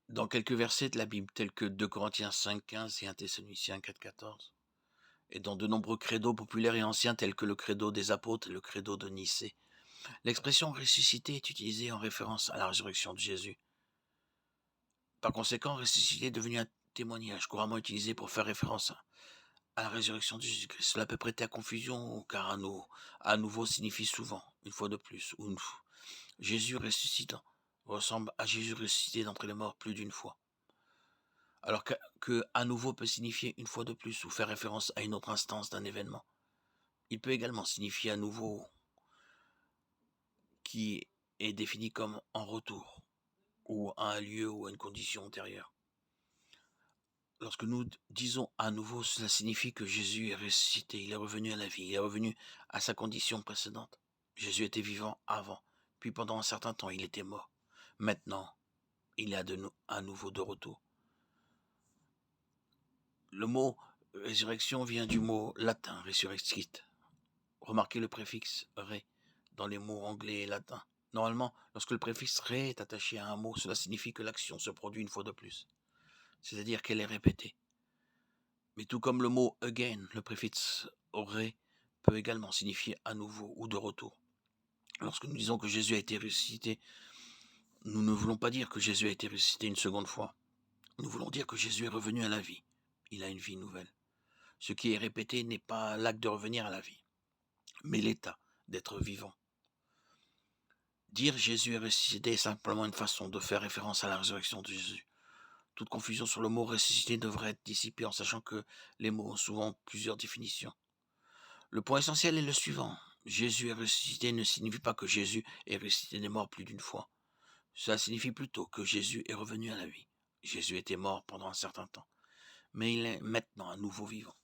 Dans quelques versets de la Bible, tels que 2 Corinthiens 5,15 et 1 Thessaloniciens 4,14, et dans de nombreux credos populaires et anciens tels que le credo des apôtres et le credo de Nicée, l'expression ressuscité est utilisée en référence à la résurrection de Jésus. Par conséquent, ressuscité est devenu un témoignage couramment utilisé pour faire référence à la résurrection de Jésus-Christ. Cela peut prêter à confusion car à nouveau signifie souvent, une fois de plus, ou Jésus ressuscitant ressemble à Jésus ressuscité d'entre les morts plus d'une fois. Alors que à nouveau peut signifier une fois de plus ou faire référence à une autre instance d'un événement. Il peut également signifier à nouveau qui est défini comme en retour ou à un lieu ou à une condition antérieure. Lorsque nous disons à nouveau, cela signifie que Jésus est ressuscité, il est revenu à la vie, il est revenu à sa condition précédente. Jésus était vivant avant, puis pendant un certain temps, il était mort. Maintenant, il est à nouveau de retour. Le mot résurrection vient du mot latin resurrexit. Remarquez le préfixe ré dans les mots anglais et latins. Normalement, lorsque le préfixe ré est attaché à un mot, cela signifie que l'action se produit une fois de plus, c'est-à-dire qu'elle est répétée. Mais tout comme le mot again, le préfixe ré peut également signifier à nouveau ou de retour. Lorsque nous disons que Jésus a été ressuscité, nous ne voulons pas dire que Jésus a été ressuscité une seconde fois. Nous voulons dire que Jésus est revenu à la vie. Il a une vie nouvelle. Ce qui est répété n'est pas l'acte de revenir à la vie, mais l'état d'être vivant. Dire Jésus est ressuscité est simplement une façon de faire référence à la résurrection de Jésus. Toute confusion sur le mot ressuscité devrait être dissipée en sachant que les mots ont souvent plusieurs définitions. Le point essentiel est le suivant. Jésus est ressuscité ne signifie pas que Jésus est ressuscité des morts plus d'une fois. Cela signifie plutôt que Jésus est revenu à la vie. Jésus était mort pendant un certain temps, mais il est maintenant à nouveau vivant.